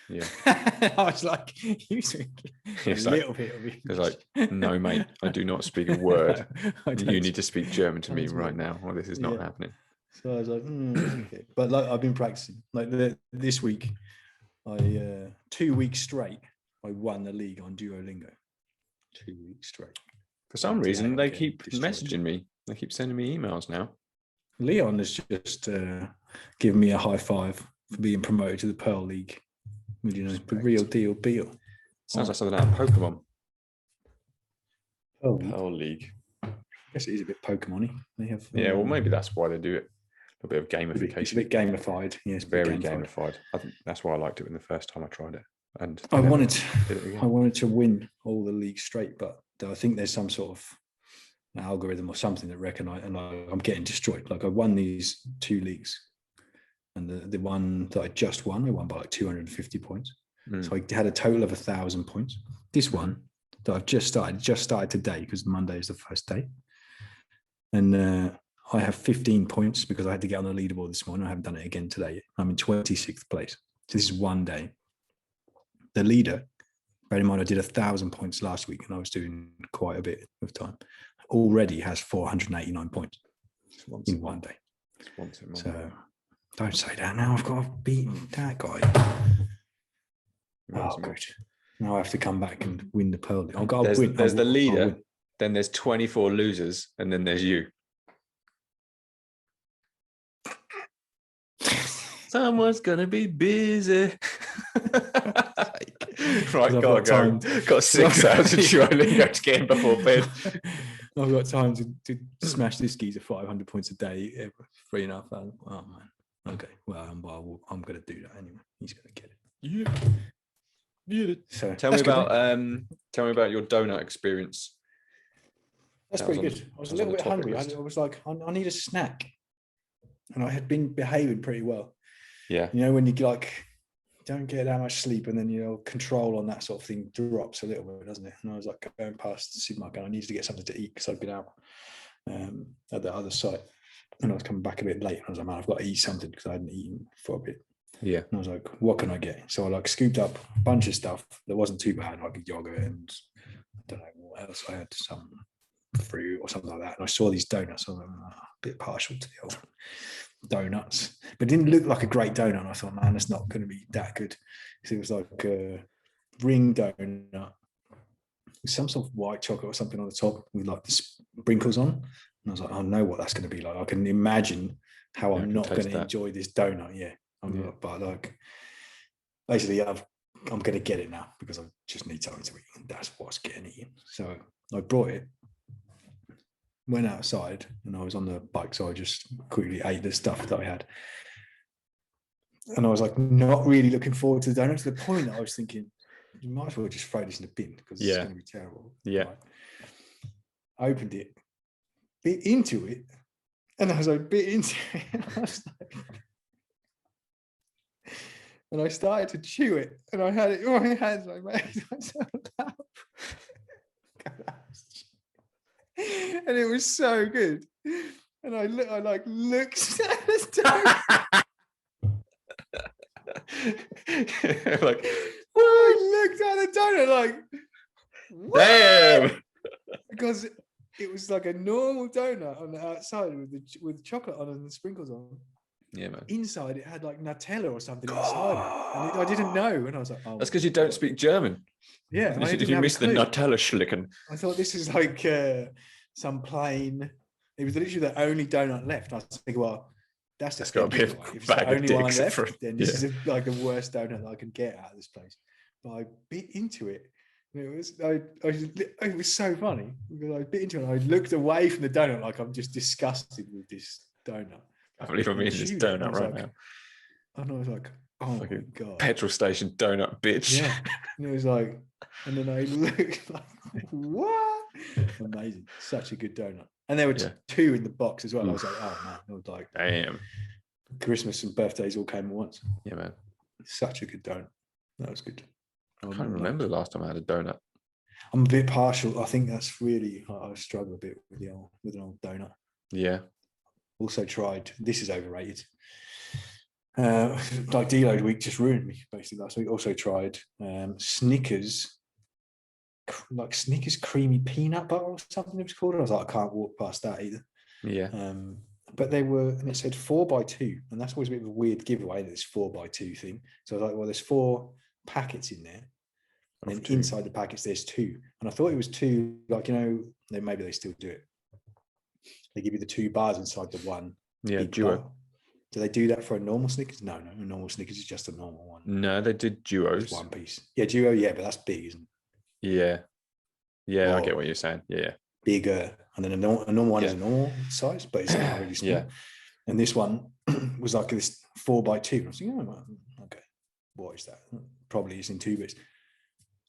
Yeah. I was like, you speak a little bit of English. It's like, no, mate, I do not speak a word. You need to speak German to me right now, or this is not happening. So I was like, okay. But like I've been practicing. Like this week, 2 weeks straight, I won the league on Duolingo. 2 weeks straight. For some reason, they keep messaging me. They keep sending me emails now. Leon has just given me a high five for being promoted to the Pearl League. You know, the real deal. Sounds like something out of Pokemon. Pearl League. I guess it is a bit Pokemon-y. They have. Well, maybe that's why they do it. A bit of gamification. It's a bit gamified. Yeah, it's very gamified. I think that's why I liked it when the first time I tried it. And I wanted to win all the leagues straight, but I think there's some sort of algorithm or something that recognize, and I'm getting destroyed. Like I won these 2 leagues, and the one that I just won, I won by like 250 points. So I had a total of 1,000 points. This one that I've just started today because Monday is the first day, and I have 15 points because I had to get on the leaderboard this morning. I haven't done it again today. I'm in 26th place. So this is one day. The leader, bear in mind, I did 1,000 points last week and I was doing quite a bit of time, already has 489 points in one day. So don't say that now. I've got to beat that guy. Oh, good. Now I have to come back and win the Pearl. There's the leader, then there's 24 losers, and then there's you. Someone's gonna be busy. Right, gotta go. Got 6 hours of Duolingo to get in before bed. I've got time to smash this geezer 500 points a day, 3.5 hours. Oh man. Okay. Well, I'm going to do that anyway. He's going to get it. Yeah. So tell me about your donut experience. That's pretty good. I was a little bit hungry. I was like, I need a snack, and I had been behaving pretty well. Yeah. You know, when you like don't get that much sleep, and then control on that sort of thing drops a little bit, doesn't it? And I was like going past the supermarket. I needed to get something to eat because I'd been out at the other site, and I was coming back a bit late. And I was like, man, I've got to eat something because I hadn't eaten for a bit. Yeah. And I was like, what can I get? So I like scooped up a bunch of stuff that wasn't too bad, like a yogurt and I don't know what else. I had some fruit or something like that. And I saw these donuts. I was like, a bit partial to the old donuts, but it didn't look like a great donut. And I thought, man, it's not going to be that good. So it was like a ring donut with some sort of white chocolate or something on the top with like the sprinkles on. And I was like, I know what that's going to be like. I can imagine how I'm not going to enjoy this donut. Yeah. But like, basically, I'm going to get it now because I just need something to eat. And that's what's getting eaten. So I brought it, went outside, and I was on the bike, so I just quickly ate the stuff that I had. And I was like, not really looking forward to the donut, to the point that I was thinking, you might as well just throw this in the bin because it's going to be terrible. Yeah. Right. I opened it, bit into it, and I was like, bit into it. And I was like, and I started to chew it, and I had it in my hands, and I made myself laugh. And it was so good. And I looked at the donut. Like, I looked at the donut like, what? Damn. Because it was like a normal donut on the outside with chocolate on and the sprinkles on. Yeah, man. Inside it had like Nutella or something inside it. And I didn't know. And I was like, oh. That's because you don't speak German. Yeah. You missed the Nutella schlicken. I thought this is like some plain. It was literally the only donut left. I was thinking, well, that's got to be if it's the only one left, then this is like the worst donut that I can get out of this place. But I bit into it. It was so funny because I bit into it and I looked away from the donut like I'm just disgusted with this donut. I believe I'm eating this donut right now. And I was like, oh my God. Petrol station donut, bitch. Yeah. And it was like, and then I looked like, what? Amazing. Such a good donut. And there were two in the box as well. I was like, oh man. I was like, damn. Christmas and birthdays all came at once. Yeah, man. Such a good donut. That was good. I can't remember the last time I had a donut. I'm a bit partial. I think that's really, I struggle a bit with an old donut. Yeah. Also tried, this is overrated. Like deload week just ruined me basically last week. Also tried Snickers, like Snickers creamy peanut butter or something it was called. I was like, I can't walk past that either. Yeah. But they were, and it said 4x2, and that's always a bit of a weird giveaway, this 4x2 thing. So I was like, well, there's 4 packets in there. And then inside the packets, there's 2. And I thought it was 2, like, maybe they still do it. They give you the 2 bars inside the one. Yeah, duo. Bar. Do they do that for a normal Snickers? No, a normal Snickers is just a normal one. No, they did duos. Just one piece. Yeah, duo, yeah, but that's big, isn't it? Yeah. Yeah, I get what you're saying. Yeah. Bigger. And then a normal one is a normal size, but it's not really small. Yeah. And this one was like this 4x2. I was thinking, oh, okay, what is that? Probably it's in 2 bits.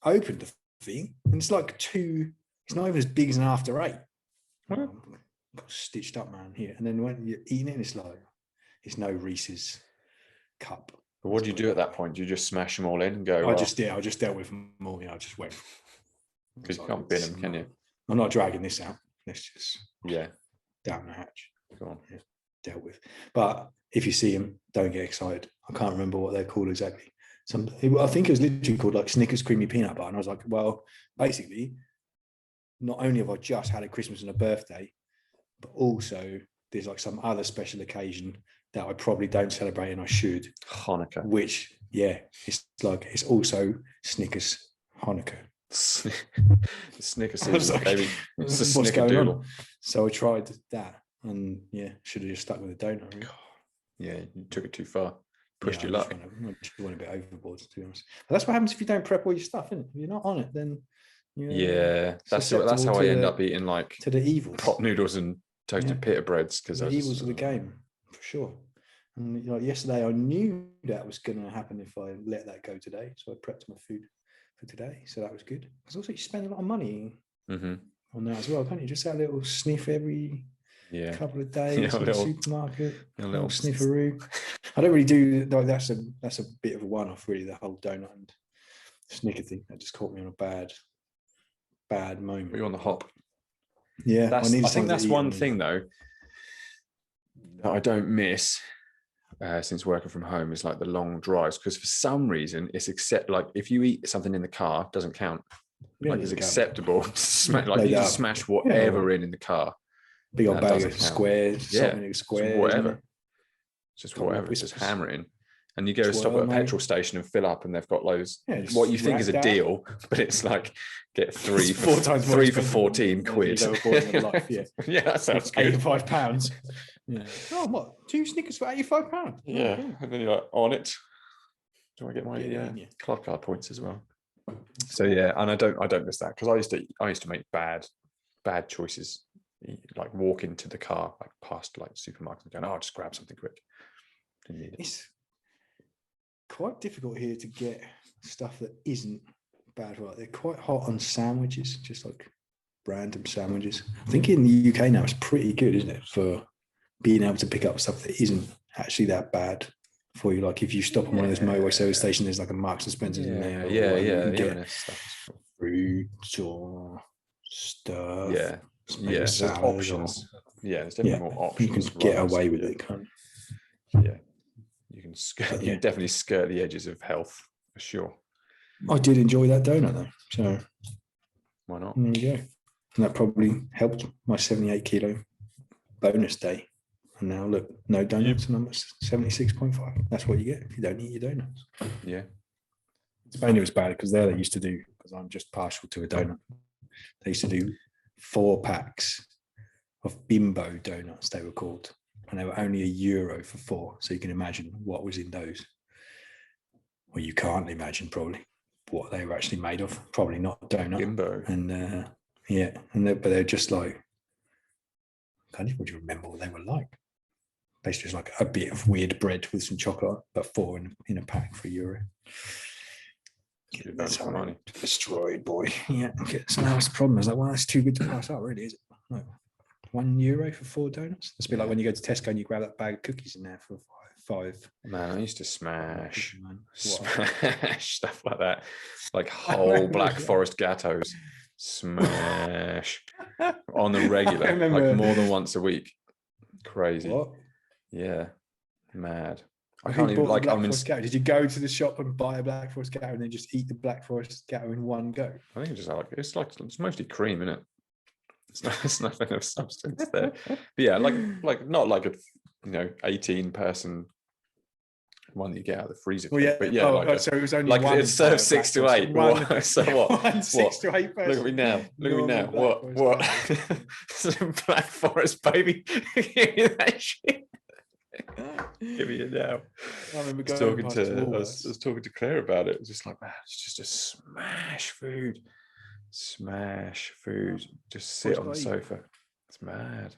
I opened the thing, and it's like 2, it's not even as big as an After 8. Got stitched up, man, here. And then when you're eating it, it's like, it's no Reese's cup. But what do you do at that point? Do you just smash them all in and go? I just dealt with them all. I just went. Because you can't bin them, can you? I'm not dragging this out. Let's just down the hatch. Go on. Yeah, dealt with. But if you see them, don't get excited. I can't remember what they're called exactly. I think it was literally called like Snickers creamy peanut butter. And I was like, well, basically, not only have I just had a Christmas and a birthday, but also there's like some other special occasion that I probably don't celebrate and I should. Hanukkah. Which, it's also Snickers Hanukkah. Snickers season, baby. It's a snickerdoodle. So I tried that and should have just stuck with the donut. Really. Yeah, you took it too far. Pushed your luck. I just went a bit overboard, to be honest. But that's what happens if you don't prep all your stuff, isn't it? If you're not on it, then Yeah, that's how I end up eating like to the evils, pot noodles and toasted pita breads, because the evils of the game for sure. And yesterday, I knew that was going to happen if I let that go today, so I prepped my food for today. So that was good. Because also you spend a lot of money on that as well, can't you? Just that little sniff every couple of days in the supermarket, a little snifferoo. I don't really do. That's a bit of a one-off, really. The whole donut and snicker thing that just caught me on a bad moment. You're on the hop. Yeah, I think that's one thing though that I don't miss since working from home is like the long drives, because for some reason it's like if you eat something in the car, it doesn't count. Like it's acceptable to smash, like you can smash whatever in the car. Big old bag of squares, squares, whatever. Just whatever, just hammer it in. And you go stop at a petrol station and fill up, and they've got loads. What you think is a deal, but it's like get three for 14 quid. Yeah, that sounds good. £85. Yeah. Oh, what? 2 Snickers for £85? Yeah, and then you're like, on it. Do I get my club card points as well? So yeah, and I don't miss that, because I used to make bad choices, like walk into the car, like past like supermarkets and going, oh, I'll just grab something quick. Didn't need it. It's quite difficult here to get stuff that isn't bad. Right, they're quite hot on sandwiches, just like random sandwiches. I think in the UK now it's pretty good, isn't it, for being able to pick up stuff that isn't actually that bad for you. Like if you stop on one of those motorway service stations, there's like a Marks and Spencer's in there. Yeah. Get fruit or stuff. Yeah. There's options. There's definitely more options. You can get away with it, can't you? Yeah. You can definitely skirt the edges of health for sure. I did enjoy that donut though, so why not? There we go. And that probably helped my 78 kilo bonus day. And now look, no donuts, and I'm at 76.5. That's what you get if you don't eat your donuts. Yeah. Spain, it was bad because there they used to do, because I'm just partial to a donut, they used to do 4 packs of bimbo donuts, they were called, and they were only €1 for 4. So you can imagine what was in those. Well, you can't imagine probably what they were actually made of. Probably not donut. Bimbo. And but they're just like, I can't even remember what they were like. Basically, just like a bit of weird bread with some chocolate, but 4 in a pack for €1. That's money. Destroyed, boy. Yeah. Okay. So now what's the problem? Is like, well, that's too good to pass up, really, is it? No. €1 for 4 donuts. It's a bit like when you go to Tesco and you grab that bag of cookies in there for 5. Man, I used to smash stuff like that, like whole Black Forest gatos. Smash on the regular, like more than once a week. Crazy. What? Yeah, mad. I can't even like. Did you go to the shop and buy a Black Forest Gatto and then just eat the Black Forest Gatto in one go? I think it's it's mostly cream, isn't it? It's nothing of substance there. But yeah, like not like a 18-person one that you get out of the freezer. Well, yeah, but yeah, so it was only like one. It serves 6 to 8. So what? 6 to 8 person. Look at me now. Look at me now. What? Some Black Forest, baby. Give me that shit. Give me it now. I remember I was talking to Claire about it. It was just like, man, it's just a smash food. Just sit on the sofa. It's mad.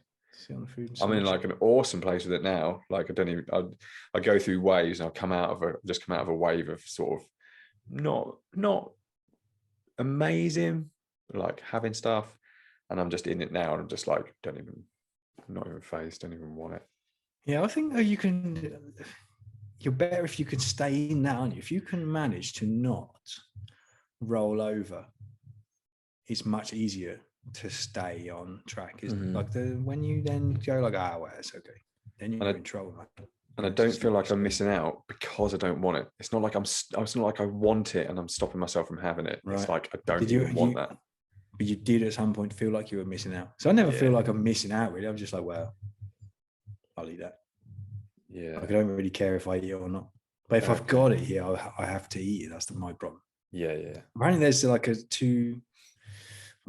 I'm in like an awesome place with it now. Like I go through waves, and I'll come out of a wave of sort of not amazing, like having stuff, and I'm just in it now, and I'm just like not even phased, don't even want it. Yeah, I think you're better if you can stay in that, aren't you? If you can manage to not roll over, it's much easier to stay on track, isn't it? Like when you then go like, well, it's okay, then you're in trouble, man. And I don't feel like I'm missing out because I don't want it. It's not like it's not like I want it and I'm stopping myself from having it. Right. It's like I don't even want that. But you did at some point feel like you were missing out. So I never feel like I'm missing out, really. I'm just like, well, I'll eat that. Yeah. Like, I don't really care if I eat it or not. But if I've got it here, I have to eat it. That's my problem. Yeah. Apparently there's like I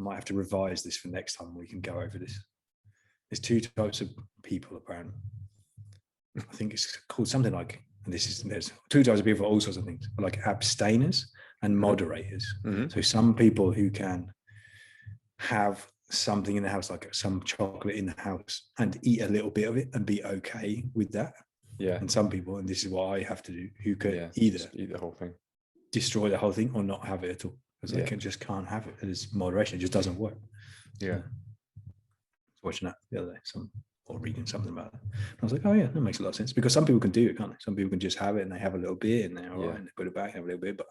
might have to revise this for next time we can go over this. There's 2 types of people, apparently. I think it's called something like, there's 2 types of people for all sorts of things, like abstainers and moderators. So some people who can have something in the house, like some chocolate in the house, and eat a little bit of it and be okay with that. Yeah. And some people, and this is what I have to do, who could either eat the whole thing, destroy the whole thing, or not have it at all, because they just can't have it. There's moderation. It just doesn't work. Yeah. I was watching that the other day, or reading something about it. And I was like, oh yeah, that makes a lot of sense, because some people can do it, can't they? Some people can just have it and they have a little bit and they're all right, and they put it back, have a little bit, but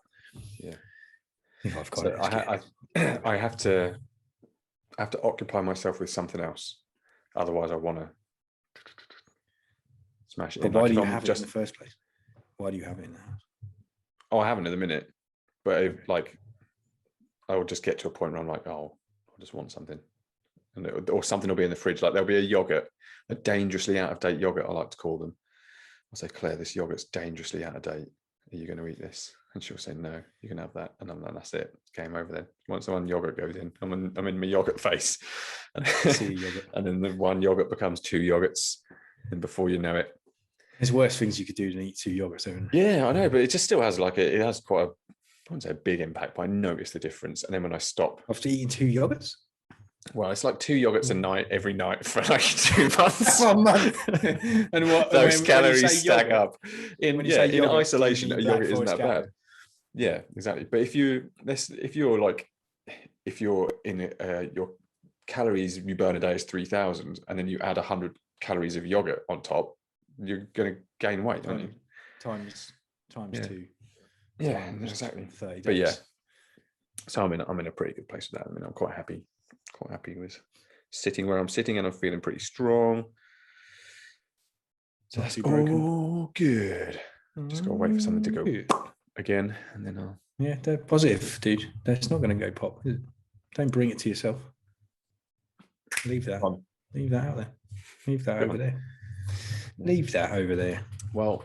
if I've got it, I have to occupy myself with something else, otherwise I want to smash it. But why do you have it in the first place? Why do you have it in the house? Oh, I haven't at the minute, but if, like, I will just get to a point where I'm like, oh, I just want something, or something will be in the fridge. Like, there'll be a yogurt, a dangerously out of date yogurt, I like to call them. I'll say, Claire, this yogurt's dangerously out of date. Are you going to eat this? And she'll say, no, you can have that. And I'm like, that's it. Game over then. Once the one yogurt goes in, I'm in my yogurt face. And then the one yogurt becomes 2 yogurts. And before you know it. There's worse things you could do than eat 2 yogurts, isn't there? Yeah, I know, but it just still has it has quite I wouldn't say a big impact, but I notice the difference. And then when I stop. After eating 2 yogurts? Well, it's like 2 yogurts a night, every night for like 2 months. 1 month. And what those calories stack up. In isolation, a yogurt isn't that bad. Yeah, exactly. But if you're in your calories you burn a day is 3,000, and then you add 100 calories of yogurt on top, you're going to gain weight, aren't you? Times 2. Yeah, exactly. 30 days. But yeah, so I'm in a pretty good place with that. I mean, I'm quite happy with sitting where I'm sitting, and I'm feeling pretty strong. So that's all good. Just got to wait for something to go again, and then I'll. Yeah, they're positive, dude. That's not going to go pop. Don't bring it to yourself. Leave that. Leave that out there. Leave that over there. Leave that over there. Well,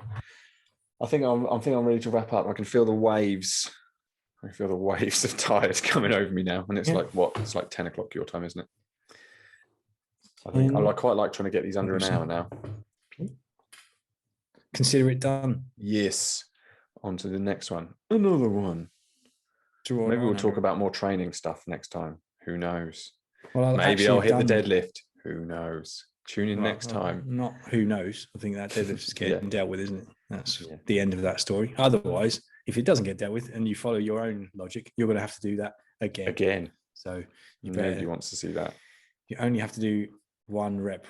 I think I'm ready to wrap up. I can feel the waves. I can feel the waves of tired coming over me now, and it's like what? It's like 10 o'clock your time, isn't it? I think I quite like trying to get these under an hour now. Consider it done. Yes. On to the next one. Another one. Maybe we'll talk about more training stuff next time. Who knows? Well, maybe I'll hit the deadlift. Who knows? Tune in next time. Not who knows. I think that deadlift is getting dealt with, isn't it? That's the end of that story. Otherwise, if it doesn't get dealt with and you follow your own logic, you're going to have to do that again. So nobody wants to see that. You only have to do 1 rep.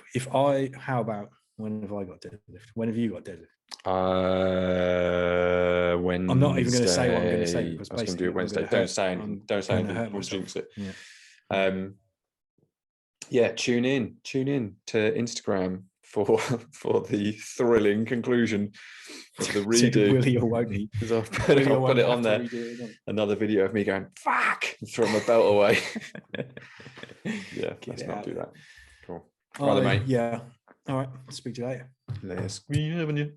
How about when have I got deadlift? When have you got deadlift? When I'm not even going to say what I'm going to say, because I was going to do it Wednesday. Don't say anything. We'll jinx it. Tune in to Instagram for the thrilling conclusion of the redo. Will he or won't he? Because I've put it on there. Another video of me going fuck and throwing my belt away. Let's not do that. Cool. Right, mate. Yeah. All right. Speak to you later. Let's be having you.